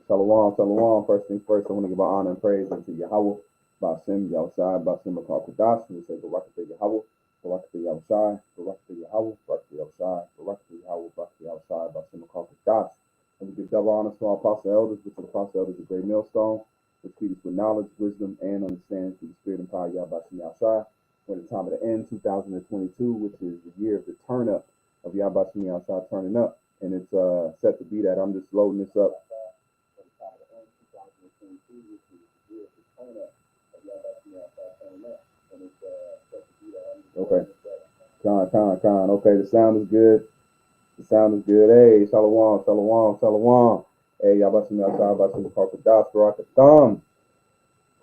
Shalom, shalom. First things first, I want to give honor and praise unto Yahweh, Ba'ashem, Yahushai, Ba'ashem, Makar we say Barakatah Yahweh, Barakatah Yahushai, Barakatah Yahweh, Barakatah Yahushai, Barakatah Yahweh, Barakatah Yahushai, Ba'ashem, Makar and we give double honor to our apostle elders, which are the apostle elders of Great Millstone, which feed us with knowledge, wisdom, and understanding through the spirit and power of Yahweh, Ba'ashem, Yahushai. We're at the time of the end, 2022, which is the year of the turn up of Yahweh, Ba'ashem, Yahushai turning up. And it's set to be that. I'm just loading this up. Okay. Con. Okay, the sound is good. The sound is good. Hey, shalom, shalom, shalom. Hey, y'all about to me outside, about to park the dots, rock the thumb.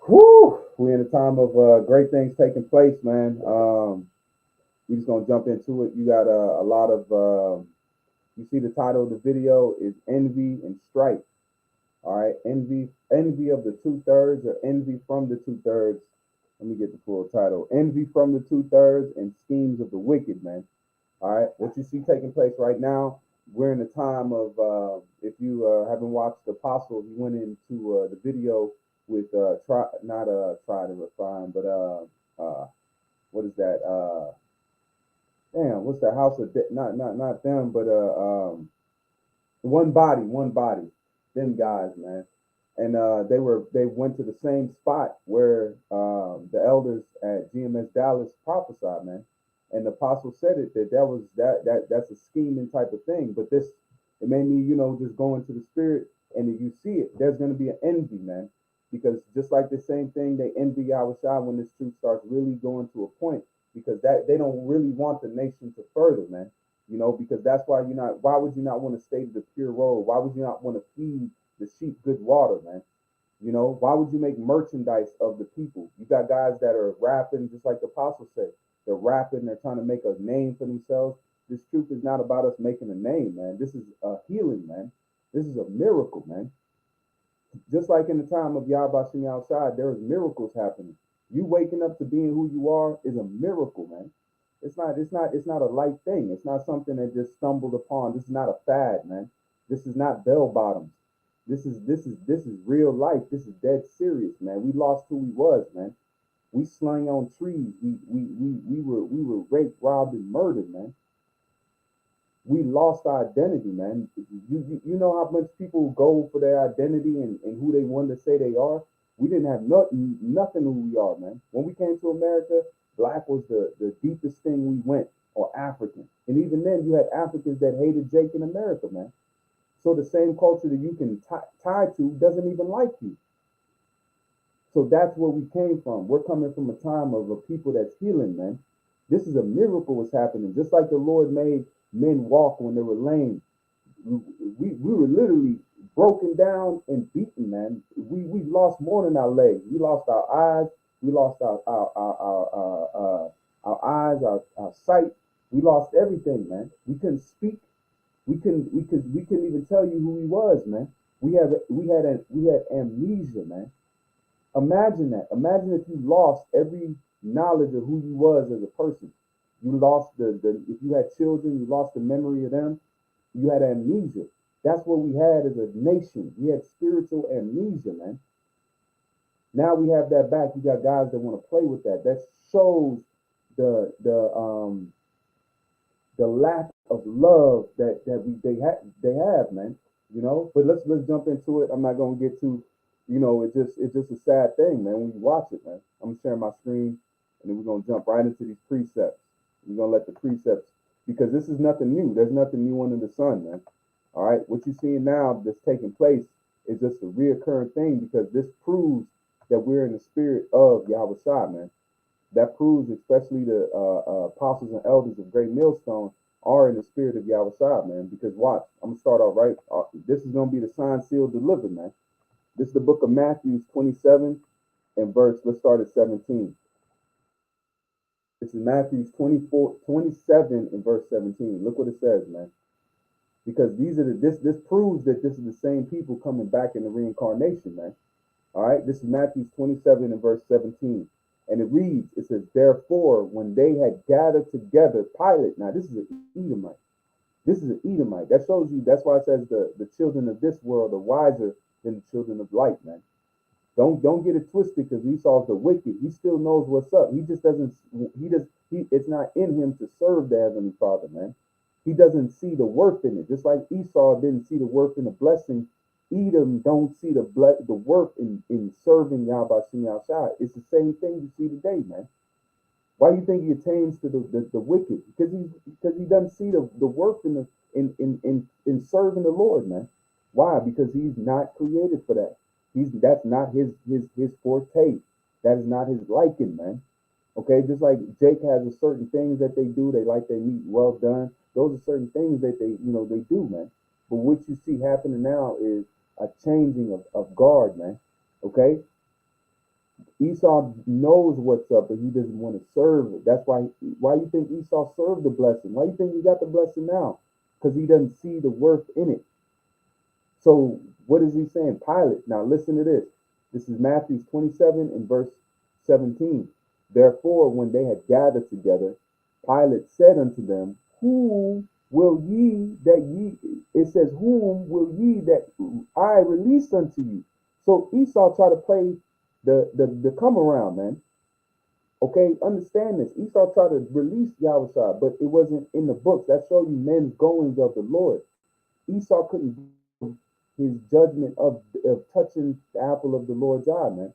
Whew, we're in a time of great things taking place, man. We just gonna jump into it. You got a lot of you see the title of the video is Envy and Strife. All right, envy of the 2/3 or envy from the 2/3. Let me get the full title. Envy from the 2/3 and schemes of the wicked, man. All right, what you see taking place right now, we're in a time of, if you haven't watched the Apostle, he went into the video with, try to refine, but what is that? Damn, what's the house of, not them, but one body. Them guys, man, and they went to the same spot where the elders at GMS Dallas prophesied, man, and the apostle said it that's a scheming type of thing. But it made me, just go into the spirit, and if you see it, there's going to be an envy, man, because just like the same thing they envy Yahushua when this truth starts really going to a point, because that they don't really want the nation to further, man. Because that's why why would you not want to stay to the pure road? Why would you not want to feed the sheep good water, man? Why would you make merchandise of the people? You got guys that are rapping, just like the apostle said. They're rapping, they're trying to make a name for themselves. This truth is not about us making a name, man. This is a healing, man. This is a miracle, man. Just like in the time of Yahweh outside, there is miracles happening. You waking up to being who you are is a miracle, man. It's not a light thing. It's not something that just stumbled upon. This is not a fad, man. This is not bell bottoms. This is real life. This is dead serious, man. We lost who we was, man. We slung on trees. We were raped, robbed, and murdered, man. We lost our identity, man. You know how much people go for their identity and who they want to say they are? We didn't have nothing who we are, man. When we came to America, black was the deepest thing we went, or African. And even then, you had Africans that hated Jake in America, man. So the same culture that you can tie to doesn't even like you. So that's where we came from. We're coming from a time of a people that's healing, man. This is a miracle what's happening. Just like the Lord made men walk when they were lame. We were literally broken down and beaten, man. We lost more than our legs. We lost our eyes. We lost our eyes, our sight. We lost everything, man. We couldn't speak. We couldn't even tell you who he was, man. We had amnesia, man. Imagine that. Imagine if you lost every knowledge of who you was as a person. You lost if you had children, you lost the memory of them. You had amnesia. That's what we had as a nation. We had spiritual amnesia, man. Now we have that back. You got guys that want to play with that. That shows the lack of love that they have, man. But let's jump into it. I'm not gonna get too, it's just a sad thing, man. When you watch it, man. I'm sharing my screen, and then we're gonna jump right into these precepts. We're gonna let the precepts, because this is nothing new. There's nothing new under the sun, man. All right, what you're seeing now that's taking place is just a reoccurring thing, because this proves that we're in the spirit of Yahweh Shai, man. That proves, especially the apostles and elders of Great Millstone are in the spirit of Yahweh Shai, man. Because watch, I'm gonna start off right. This is gonna be the sign, seal, delivered, man. This is the book of Matthew 27 and verse. Let's start at 17. This is Matthew 27 and verse 17. Look what it says, man. Because this proves that this is the same people coming back in the reincarnation, man. All right, this is Matthew 27 and verse 17. And it reads, it says, therefore, when they had gathered together, Pilate, now this is an Edomite. This is an Edomite. That shows you, that's why it says the children of this world are wiser than the children of light, man. Don't get it twisted because Esau's the wicked. He still knows what's up. He just doesn't. It's not in him to serve the heavenly Father, man. He doesn't see the worth in it. Just like Esau didn't see the worth in the blessing, Edom don't see the worth in serving Yahweh Shai. It's the same thing you see today, man. Why do you think he attains to the wicked? Because he doesn't see the worth in serving the Lord, man. Why? Because he's not created for that. That's not his forte. That is not his liking, man. Okay, just like Jake has a certain things that they do, they like their meat well done. Those are certain things that they do, man. But what you see happening now is a changing of guard, man. Okay, Esau knows what's up, but he doesn't want to serve it. That's why you think Esau served the blessing? Why you think he got the blessing now? Because he doesn't see the worth in it. So what is he saying? Pilate. Now listen to this. This is Matthew 27 and verse 17. Therefore, when they had gathered together, Pilate said unto them, Whom will ye that ye, it says, whom will ye that I release unto you? So Esau tried to play the come around, man. Okay, understand this. Esau tried to release Yahweh, but it wasn't in the books. That shows you men's goings of the Lord. Esau couldn't do his judgment of touching the apple of the Lord's eye, man.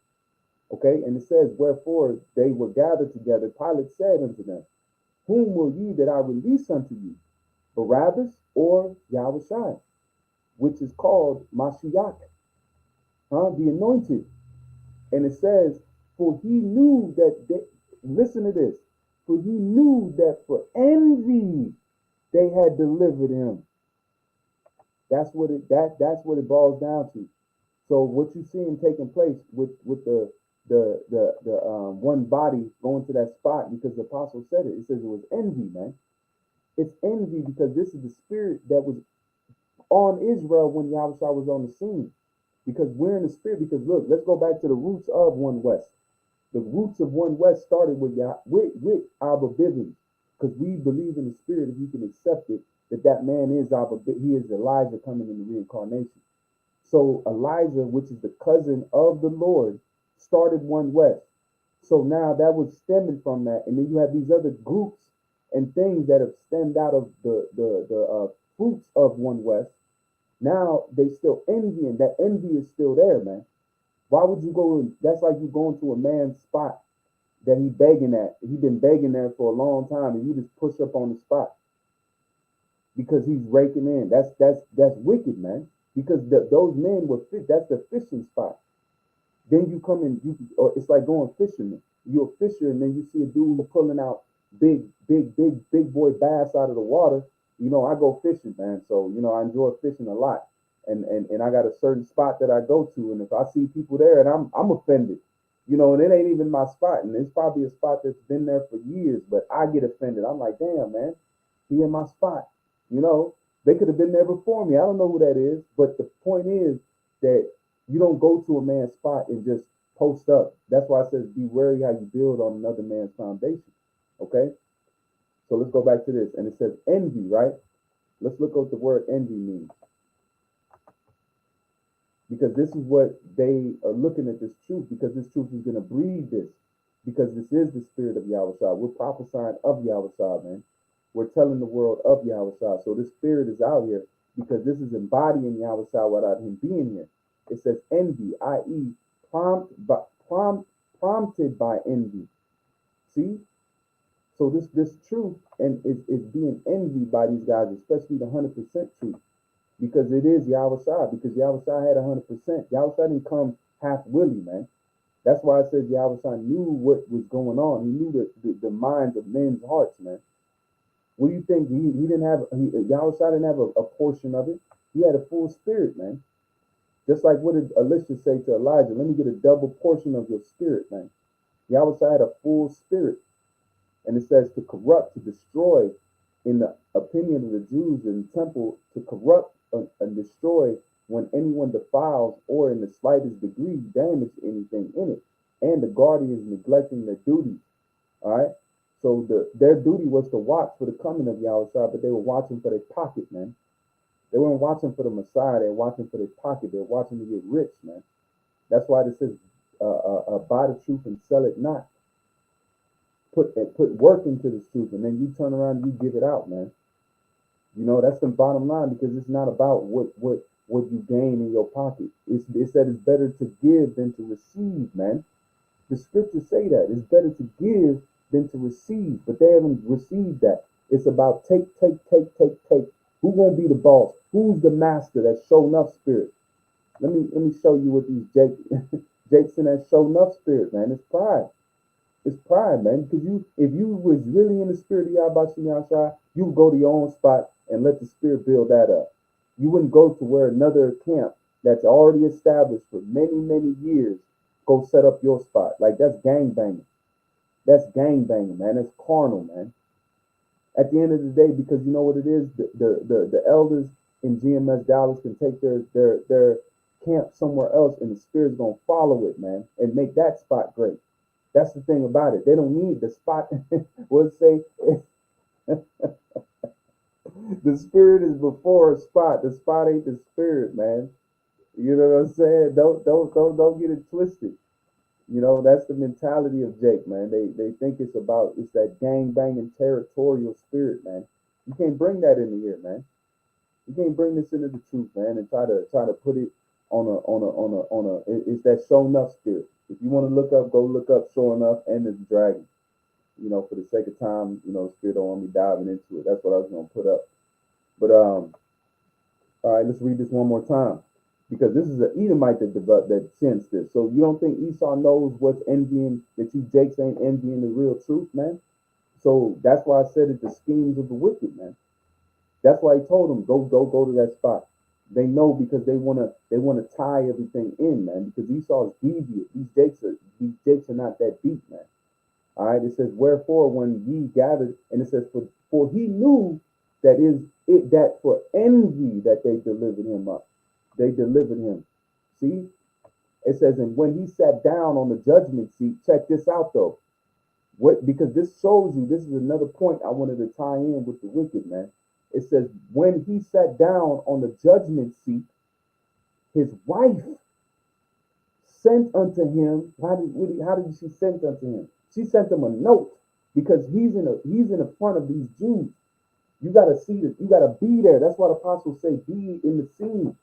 Okay, and it says, wherefore they were gathered together. Pilate said unto them, Whom will ye that I release unto you? Barabbas or Yahweh, which is called Mashiach, the anointed. And it says, for he knew that, listen to this, for he knew that for envy they had delivered him. That's what it boils down to. So what you see him taking place with the one body going to that spot, because the apostle said it. It says it was envy, man. It's envy because this is the spirit that was on Israel when Yahweh was on the scene. Because we're in the spirit. Because look, let's go back to the roots of One West. The roots of One West started with Abba Bivens, because we believe in the spirit. If you can accept it, that man is Abba. He is Elijah coming in the reincarnation. So Elijah, which is the cousin of the Lord, started One West. So now that was stemming from that, and then you have these other groups and things that have stemmed out of the fruits of One West. Now they still envying. That envy is still there, man. Why would you go? That's like you going to a man's spot that he begging at. He been begging there for a long time, and you just push up on the spot because he's raking in. That's wicked, man. Because those men were fish. That's the fishing spot. Then you come in. It's like going fishing. You're a fisher, and then you see a dude pulling out big boy bass out of the water. You know, I go fishing, man. So you know, I enjoy fishing a lot. And I got a certain spot that I go to, and if I see people there, and I'm offended, you know, and it ain't even my spot, and it's probably a spot that's been there for years, but I get offended. I'm like, damn, man, he in my spot, you know. They could have been there before me. I don't know who that is, but the point is that you don't go to a man's spot and just post up. That's why it says be wary how you build on another man's foundation. Okay, so let's go back to this, and it says envy, right? Let's look at what the word envy means. Because this is what they are looking at, this truth, because this truth is going to breed this, because this is the spirit of Yahweh. We're prophesying of Yahweh, man. We're telling the world of Yahweh. So this spirit is out here because this is embodying Yahweh without him being here. It says envy, i.e. prompted by envy. See? So this truth and is being envied by these guys, especially the 100% truth. Because it is Yahweh Shai, because Yahweh Shai had 100%. Yahweh Shai didn't come half-willy, man. That's why it says Yahweh Shai knew what was going on. He knew the minds of men's hearts, man. What do you think? He didn't have, Yahweh Shai didn't have a portion of it. He had a full spirit, man. Just like what did Elisha say to Elijah? Let me get a double portion of your spirit, man. Yahweh Shai had a full spirit. And it says to corrupt, to destroy, in the opinion of the Jews in the temple, to corrupt and destroy when anyone defiles or in the slightest degree damage anything in it, and the guardians neglecting their duty. All right, so their duty was to watch for the coming of Yahweh, but they were watching for their pocket, man. They weren't watching for the Messiah. They're watching for their pocket. They're watching to get rich, man. That's why this says, buy the truth and sell it not. Put work into this truth, and then you turn around and you give it out, man. You know, that's the bottom line, because it's not about what you gain in your pocket. It said it's better to give than to receive, man. The scriptures say that it's better to give than to receive, but they haven't received that. It's about take, take, take, take, take. Who gonna be the boss? Who's the master? That show enough spirit. Let me show you what these Jakes in that show enough spirit, man. It's pride. It's pride, man. Because if you was really in the spirit of Yahbashim Yahshua, you would go to your own spot and let the spirit build that up. You wouldn't go to where another camp that's already established for many, many years go set up your spot. Like, that's gang banging. That's gang banging, man. That's carnal, man. At the end of the day, because you know what it is, the elders in GMS Dallas can take their camp somewhere else, and the spirit's gonna follow it, man, and make that spot great. That's the thing about it. They don't need the spot. We'll say the spirit is before a spot. The spot ain't the spirit, man. You know what I'm saying? Don't get it twisted. You know, that's the mentality of Jake, man. They think it's that gang banging territorial spirit, man. You can't bring that into here, man. You can't bring this into the truth, man, and try to put it it's that show enough spirit. If you want to look up, go look up show enough and the dragon. You know, for the sake of time, you know, spirit don't want me diving into it. That's what I was gonna put up. But all right, let's read this one more time, because this is an Edomite that sensed this. So you don't think Esau knows what's envying, that you Jakes ain't envying the real truth, man? So that's why I said it's the schemes of the wicked, man. That's why he told them go to that spot. They know, because they wanna tie everything in, man. Because Esau is deviant. These Jakes are not that deep, man. All right. It says, wherefore when ye gathered, and it says, for he knew that is it that for envy that they delivered him up. They delivered him. See, it says, and when he sat down on the judgment seat, check this out though. Because this shows you, this is another point I wanted to tie in with the wicked, man. It says, when he sat down on the judgment seat, his wife sent unto him. How did she send unto him? She sent him a note, because he's in the front of these Jews. You gotta see this. You gotta be there. That's why the apostles say, be in the scene.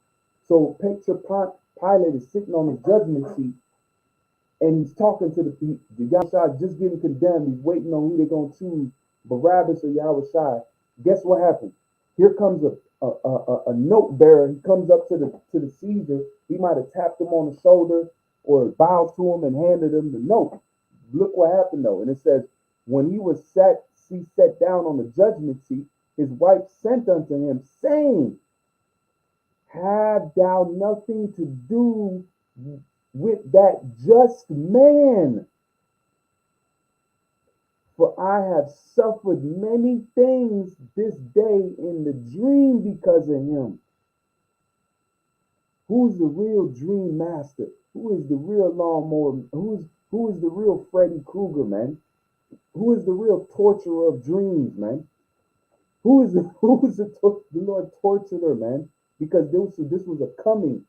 So picture Pilate is sitting on his judgment seat, and he's talking to the Yahweh just getting condemned. He's waiting on who they're gonna choose, Barabbas or Yahweh. Guess what happened? Here comes a note bearer. He comes up to the Caesar. He might have tapped him on the shoulder or bowed to him and handed him the note. Look what happened though. And it says, when he sat down on the judgment seat, his wife sent unto him, saying, have thou nothing to do with that just man? For I have suffered many things this day in the dream because of him. Who's the real dream master? Who is the real lawnmower? Who is the real Freddy Krueger, man? Who is the real torturer of dreams, man? Who is the Lord tortured her, man? Because this was a coming.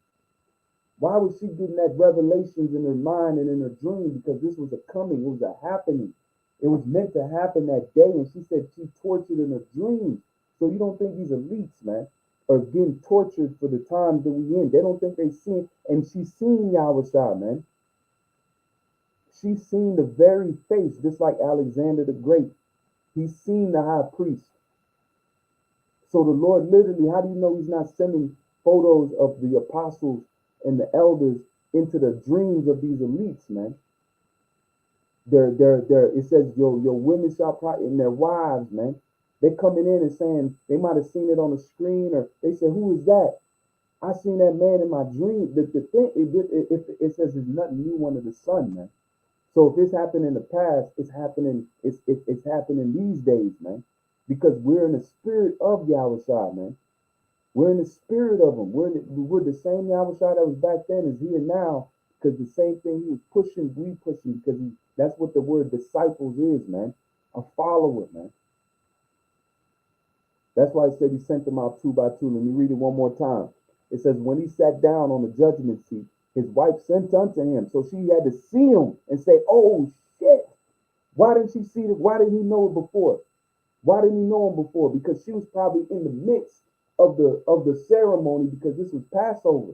Why was she getting that revelations in her mind and in her dream? Because this was a coming. It was a happening. It was meant to happen that day, and she said she tortured in her dreams. So you don't think these elites, man, are getting tortured for the times that we in? They don't think they seen, and she's seen Yahweh, man. She's seen the very face, just like Alexander the Great. He's seen the high priest. So the Lord literally, how do you know he's not sending photos of the apostles and the elders into the dreams of these elites, man? It says your women shall probably, and their wives, man. They coming in and saying, they might have seen it on the screen, or they say, who is that? I seen that man in my dream. The thing, it says it's nothing new under the sun, man. So if it's happened in the past, it's happening these days, man. Because we're in the spirit of Yahweh, man. We're in the spirit of him. We're the same Yahweh that was back then is here now. Because the same thing he was pushing, we pushing, because that's what the word disciples is, man. A follower, man. That's why it said he sent them out two by two. Let me read it one more time. It says, when he sat down on the judgment seat, his wife sent unto him. So she had to see him and say, oh shit. Why didn't she see it? Why didn't he know it before? Why didn't he know him before? Because she was probably in the midst of the ceremony, because this was Passover.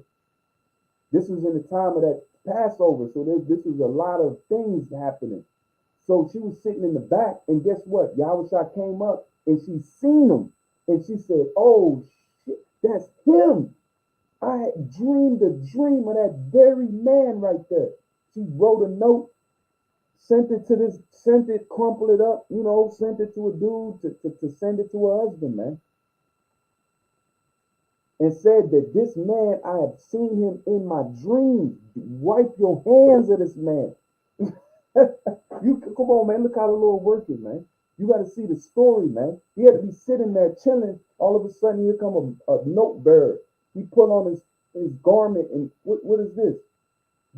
This was in the time of that Passover. So this was a lot of things happening. So she was sitting in the back, and guess what? Yahushua came up and she seen him. And she said, oh shit, that's him. I had dreamed a dream of that very man right there. She wrote a note, sent it, crumpled it up, sent it to a dude to send it to her husband, man. And said that this man, I have seen him in my dreams. Wipe your hands of this man. You come on, man. Look how the Lord working, man. You got to see the story, man. He had to be sitting there chilling. All of a sudden, here come a note bearer. He put on his garment, and what is this?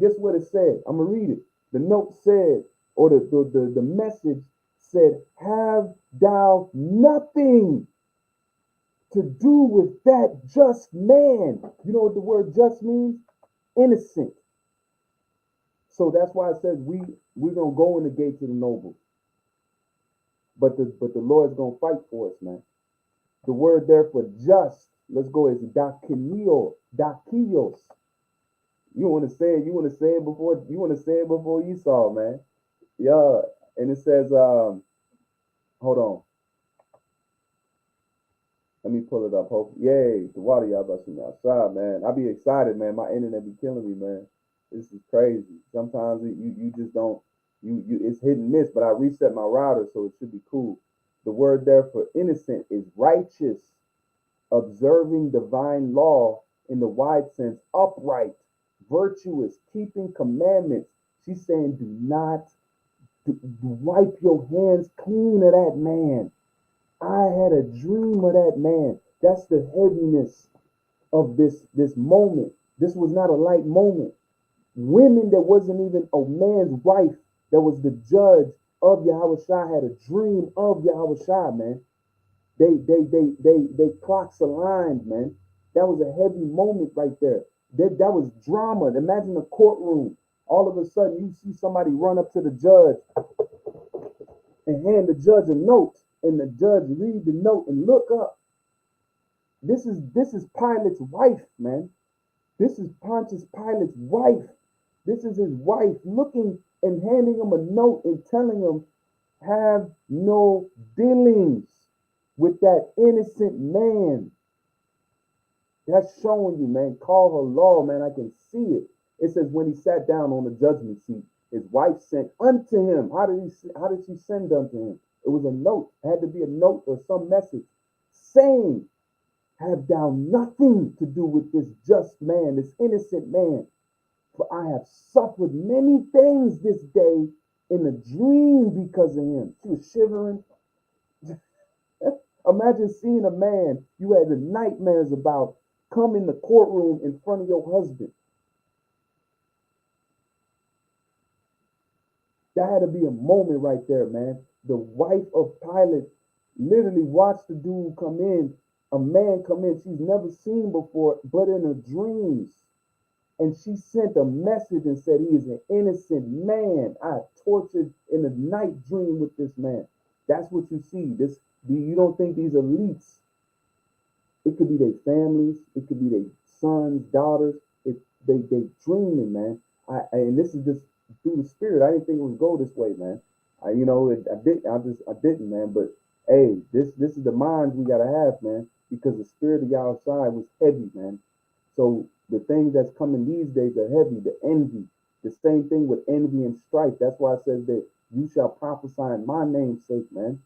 Guess what it said? I'm gonna read it. The note said, or the message said, "Have thou nothing to do with that just man." You know what the word "just" means? Innocent. So that's why it says we're gonna go in the gates of the noble. But the Lord's gonna fight for us, man. The word there for just, let's go, is dakios. You want to say it? You want to say it before? You want to say it before Esau, man? Yeah. And it says, hold on. Let me pull it up. Hope, yay, the water y'all about to me outside, man. I be excited, man. My internet be killing me, man. This is crazy. Sometimes you just don't it's hit and miss, but I reset my router, so it should be cool. The word there for innocent is righteous, observing divine law in the wide sense, upright, virtuous, keeping commandments. She's saying, do not wipe your hands clean of that man. I had a dream of that man. That's the heaviness of this moment. This was not a light moment. Women that wasn't even a man's wife, that was the judge of Yahushua, had a dream of Yahushua, man. They clocks aligned, man. That was a heavy moment right there. That was drama. Imagine a courtroom. All of a sudden, you see somebody run up to the judge and hand the judge a note, and the judge read the note and look up. This is Pilate's wife, man. This is Pontius Pilate's wife. This is his wife looking and handing him a note and telling him, have no dealings with that innocent man. That's showing you, man. Call her law, man. I can see it. It says when he sat down on the judgment seat, his wife sent unto him. How did she send unto him? It was a note. It had to be a note or some message saying, have thou nothing to do with this just man, this innocent man. For I have suffered many things this day in a dream because of him. She was shivering. Imagine seeing a man you had the nightmares about come in the courtroom in front of your husband. That had to be a moment right there, man. The wife of Pilate literally watched the dude come in, a man come in she's never seen before, but in her dreams. And she sent a message and said, he is an innocent man. I tortured in a night dream with this man. That's what you see. You don't think these elites, it could be their families, it could be their sons, daughters. They dreaming, man. And this is just through the spirit. I didn't think it would go this way, man. I didn't, man. But hey, this is the minds we gotta have, man, because the spirit of Yahushua was heavy, man. So the things that's coming these days are heavy. The envy, the same thing with envy and strife. That's why it says that you shall prophesy in my name's sake, man.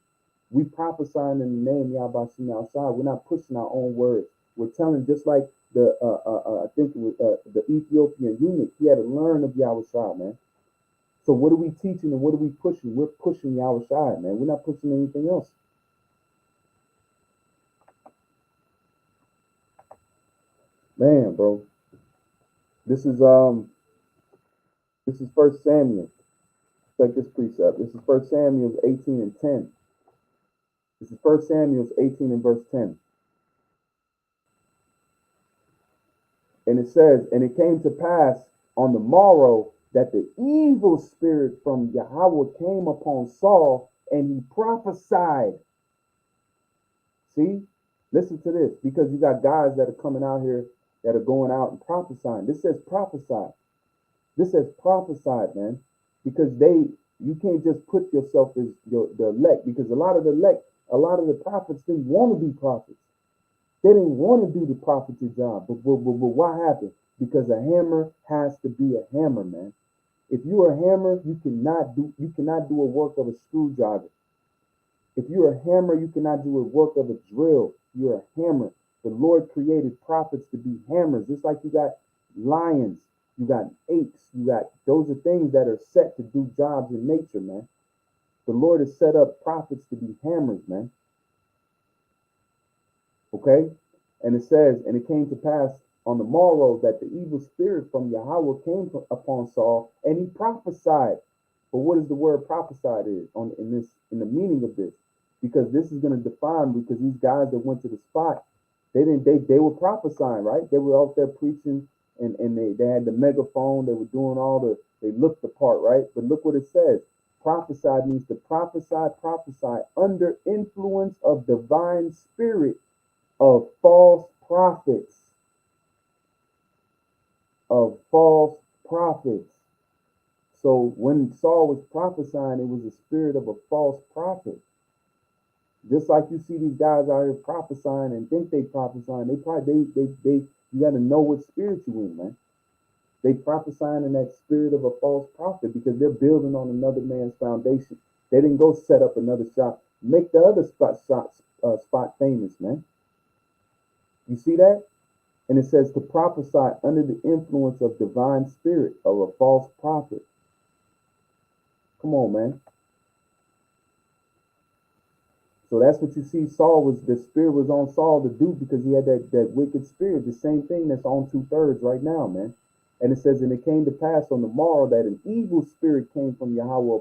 We prophesying in the name of Yahweh Yahushua. We're not pushing our own words. We're telling, just like I think it was the Ethiopian eunuch. He had to learn of Yahushua, man. So what are we teaching and what are we pushing? We're pushing Yahushua, man. We're not pushing anything else. Man, bro. This is First Samuel. Check this precept. This is First Samuel 18 and 10. This is 1 Samuel 18 and verse 10. And it says, and it came to pass on the morrow that the evil spirit from Yahweh came upon Saul, and he prophesied. See, listen to this, because you got guys that are coming out here that are going out and prophesying. This says prophesied. This says prophesied, man, because you can't just put yourself as the elect, because a lot of the prophets didn't want to be prophets. They didn't want to do the prophet's job. But what happened? Because a hammer has to be a hammer, man. If you're a hammer, you cannot do a work of a screwdriver. If you're a hammer, you cannot do a work of a drill. You're a hammer. The Lord created prophets to be hammers, just like you got lions, you got apes, those are things that are set to do jobs in nature, man. The Lord has set up prophets to be hammers, man. Okay? And it says, and it came to pass on the morrow that the evil spirit from Yahweh came upon Saul, and he prophesied. But what is the word prophesied is in the meaning of this? Because this is going to define, because these guys that went to the spot, they were prophesying, right? They were out there preaching, and they had the megaphone, they were doing they looked the part, right? But look what it says. Prophesied means to prophesy under influence of divine spirit of false prophets. So when Saul was prophesying, it was the spirit of a false prophet. Just like you see these guys out here prophesying and think they prophesying, you got to know what spirit you in, man. They prophesying in that spirit of a false prophet because they're building on another man's foundation. They didn't go set up another shop, make the other spot famous, man. You see that? And it says to prophesy under the influence of divine spirit of a false prophet. Come on, man. So that's what you see. The spirit was on Saul to do, because he had that wicked spirit, the same thing that's on 2/3 right now, man. And it says, and it came to pass on the morrow that an evil spirit came from Yahweh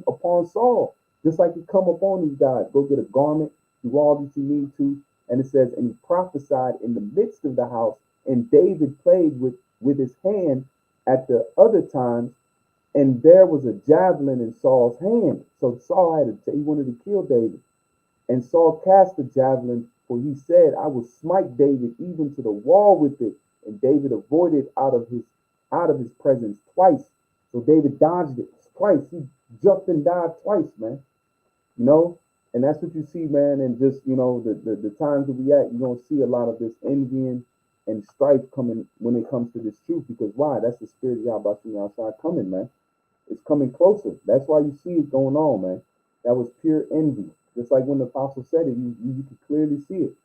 upon Saul, just like it come upon these guys. Go get a garment, do all that you need to. And it says, and he prophesied in the midst of the house, and David played with his hand at the other times, and there was a javelin in Saul's hand. So Saul he wanted to kill David. And Saul cast the javelin, for he said, I will smite David even to the wall with it. And David avoided out of his presence twice. So David dodged it twice. He jumped and died twice, man. You know, and that's what you see, man. And just, the times that we at, you're gonna see a lot of this envying and strife coming when it comes to this truth. Because why? That's the spirit of Yahweh outside coming, man. It's coming closer. That's why you see it going on, man. That was pure envy. Just like when the apostle said it, you can clearly see it.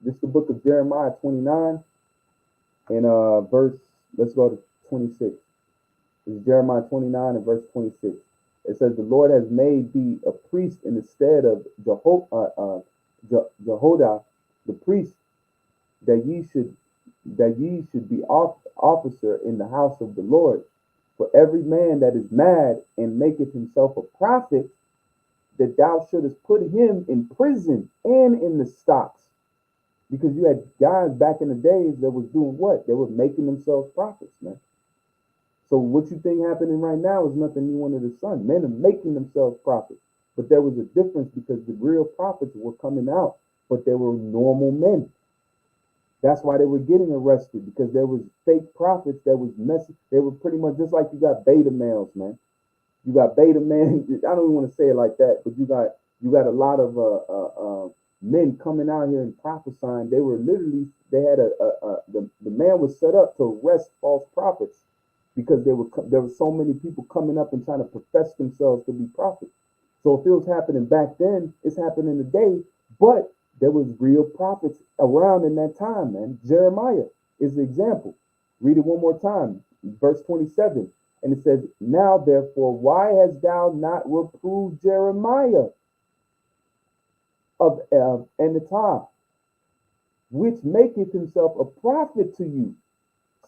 This is the book of Jeremiah 29 and let's go to 26. This is Jeremiah 29 and verse 26. It says, the Lord has made thee a priest in the stead of Jehoiada, the priest, that ye should be officer in the house of the Lord. For every man that is mad and maketh himself a prophet, that thou shouldest put him in prison and in the stocks. Because you had guys back in the days that was doing what? They were making themselves prophets, man. So what you think happening right now is nothing new under the sun. Men are making themselves prophets. But there was a difference, because the real prophets were coming out, but they were normal men. That's why they were getting arrested, because there was fake prophets that was messy. They were pretty much just like you got beta males, man. You got beta man. I don't even want to say it like that, but you got a lot of men coming out here and prophesying. They had the man was set up to arrest false prophets, because there were so many people coming up and trying to profess themselves to be prophets. So if it was happening back then, it's happening today. But there was real prophets around in that time, man. Jeremiah is the example. Read it one more time, verse 27. And it says, now therefore, why hast thou not reproved Jeremiah of Anatah, which maketh himself a prophet to you?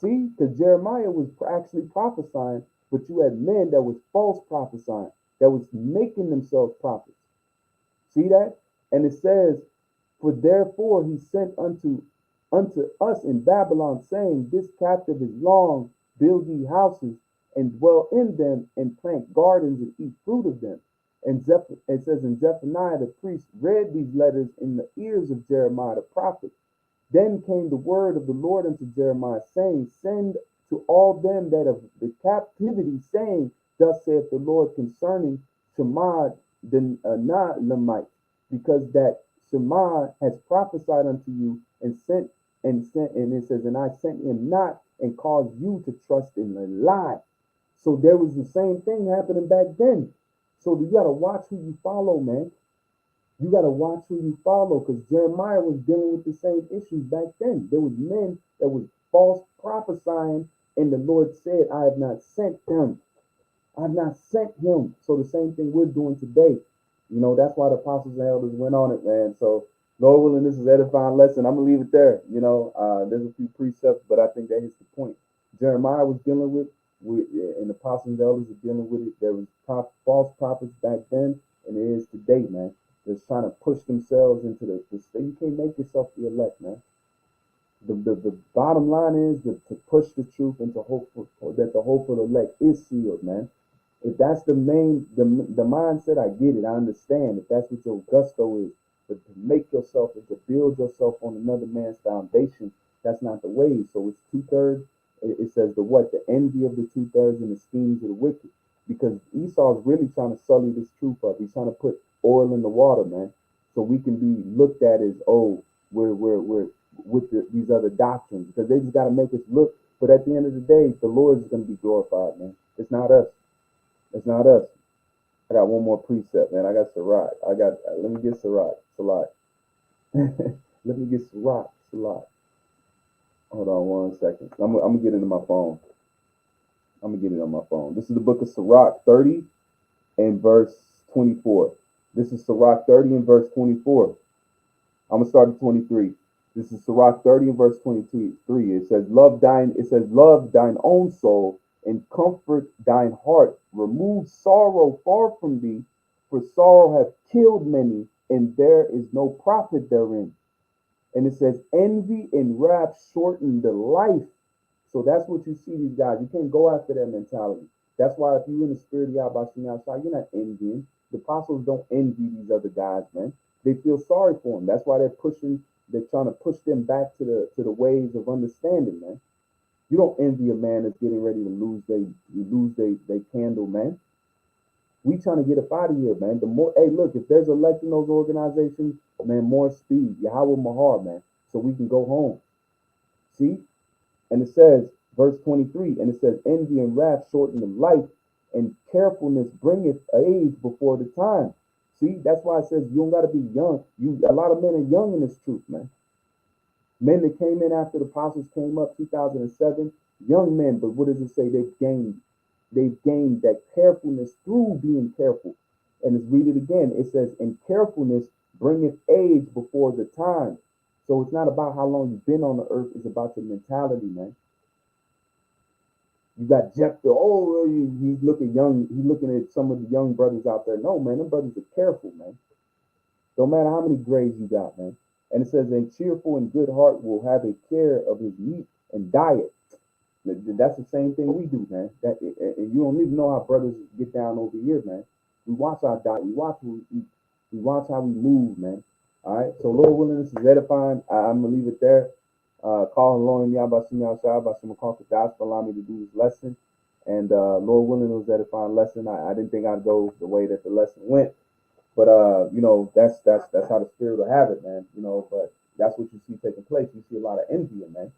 See, because Jeremiah was actually prophesying, but you had men that was false prophesying, that was making themselves prophets. See that? And it says, for therefore he sent unto us in Babylon, saying, this captive is long, build ye houses, and dwell in them, and plant gardens, and eat fruit of them. And it says, and Zephaniah the priest read these letters in the ears of Jeremiah the prophet. Then came the word of the Lord unto Jeremiah, saying, send to all them that of the captivity, saying, thus saith the Lord concerning Shema the Naalamite, because that Shema has prophesied unto you and and it says, and I sent him not and caused you to trust in a lie. So there was the same thing happening back then. So you gotta watch who you follow, man. You got to watch who you follow, because Jeremiah was dealing with the same issues back then. There was men that was false prophesying, and the Lord said, I have not sent them. I have not sent him. So the same thing we're doing today. You know, that's why the apostles and elders went on it, man. So Lord willing, this is edifying lesson. I'm gonna leave it there. You know, there's a few precepts, but I think that hits the point. Jeremiah was dealing with, and the apostles and elders are dealing with it. There was false prophets back then, and it is today, man. Just trying to push themselves into the state. You can't make yourself the elect, man. The bottom line is to push the truth and to hope for, that the hope of the elect is sealed, man. If that's the mindset, I get it. I understand. If that's what your gusto is, but to make yourself and to build yourself on another man's foundation, that's not the way. So it's 2/3. It says the envy of the 2/3 and the schemes of the wicked. Because Esau's really trying to sully this truth up. He's trying to put oil in the water, man, so we can be looked at as, oh, we're with these other doctrines, because they just got to make us look. But at the end of the day, the Lord is going to be glorified, man. It's not us. It's not us. I got one more precept, man. I got Sirach. Let me get Sirach. Salat. Let me get Sirach. Salat. Hold on 1 second. I'm gonna get into my phone. I'm gonna get it on my phone. This is the book of Sirach 30 and verse 24. This is Sirach 30 and verse 24. I'm gonna start at 23. This is Sirach 30 and verse 23. It says, love thine own soul and comfort thine heart. Remove sorrow far from thee, for sorrow hath killed many, and there is no profit therein. And it says, envy and wrath shorten the life. So that's what you see these guys. You can't go after that mentality. That's why if you're in the spirit of Yahweh outside, you're not envying. The apostles don't envy these other guys, man. They feel sorry for them. That's why they're trying to push them back to the ways of understanding, man. You don't envy a man that's getting ready to lose they candle, man. We trying to get up out of here, man. The more, hey, look, if there's elect in those organizations, man, more speed. Yahweh Mahar, man, so we can go home. See? And it says, verse 23, and it says, envy and wrath shorten the life, and carefulness bringeth age before the time. See, that's why it says you don't got to be young. A lot of men are young in this truth, man. Men that came in after the apostles came up 2007, young men, but what does it say? They've gained that carefulness through being careful. And let's read it again. It says, and carefulness bringeth age before the time. So it's not about how long you've been on the earth, it's about your mentality, man. You got Jephthah, he's looking young, he's looking at some of the young brothers out there. No, man, them brothers are careful, man. Don't matter how many grades you got, man. And it says, and cheerful and good heart will have a care of his meat and diet. That's the same thing we do, man. And you don't even know how brothers get down over here, man. We watch our diet, we watch what we eat, we watch how we move, man. All right, so Lord willing, this is edifying. I'm gonna leave it there. Call Lord me about some outside, by some call for gospel, allow me to do this lesson. And Lord willing, it was edifying lesson. I didn't think I'd go the way that the lesson went, but you know, that's how the spirit will have it, man. You know, but that's what you see taking place. You see a lot of envy, man.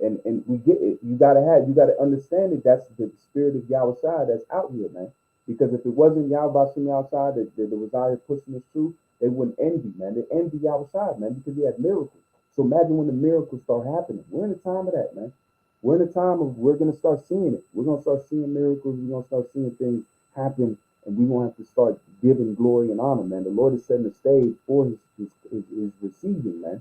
And we get it. You gotta understand it. That's the spirit of Yahweh side that's out here, man. Because if it wasn't Yahweh outside that was out here pushing this truth, they wouldn't envy, man. They envy Yahweh side, man, because he had miracles. So imagine when the miracles start happening. We're in the time of that, man. We're in the time of we're gonna start seeing it. We're gonna start seeing miracles. We're gonna start seeing things happen, and we won't have to start giving glory and honor, man. The Lord is setting the stage for his receiving, man.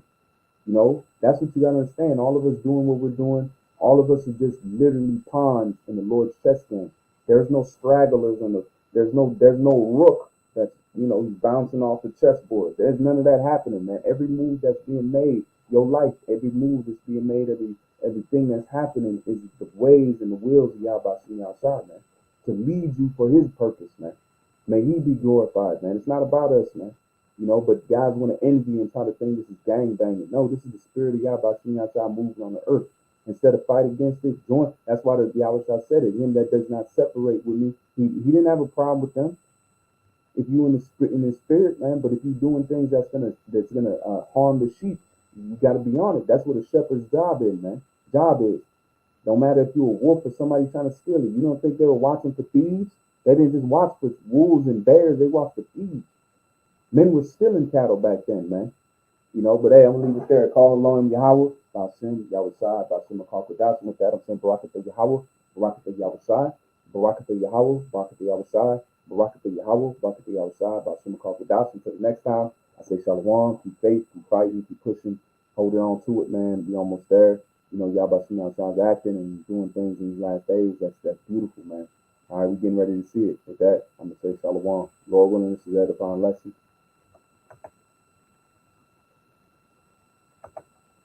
You know, that's what you gotta understand. All of us doing what we're doing, all of us are just literally pawns in the Lord's chess game. There's no stragglers on there's no rook that's he's bouncing off the chessboard. There's none of that happening, man. Every move that's being made, your life, every move that's being made, everything that's happening is the ways and the wills of Yahweh outside, man, to lead you for his purpose, man. May he be glorified, man. It's not about us, man. But guys want to envy and try to think this is gang banging. No, this is the spirit of Yahweh outside moving on the earth. Instead of fight against it, join. That's why the Yahweh said it. Him that does not separate with me, he didn't have a problem with them. If you in the spirit, man, but if you're doing things that's gonna harm the sheep, you got to be on it. That's what a shepherd's job is, man. Job is. Don't matter if you're a wolf or somebody trying to steal it. You don't think they were watching for thieves? They didn't just watch for wolves and bears. They watched for thieves. Men were stealing cattle back then, man. But hey, I'm gonna leave it there. Call along Yahweh, Basim, Yahweh Sai, Basim Akakodas. With that, I'm saying Barakatah Yahweh, Barakatah Yahweh Sai, Barakatah Yahweh, Barakatah Yahweh Sai, Barakatah Yahweh, Barakatah Yahweh Sai, Basim Akakodas. Until the next time, I say Shalom, keep faith, keep fighting, keep pushing, holding on to it, man. Be almost there. Yahweh Shalom's acting and doing things in these last days. That's beautiful, man. All right, we're getting ready to see it. With that, I'm gonna say Shalom. Lord willing, this is the edifying lesson.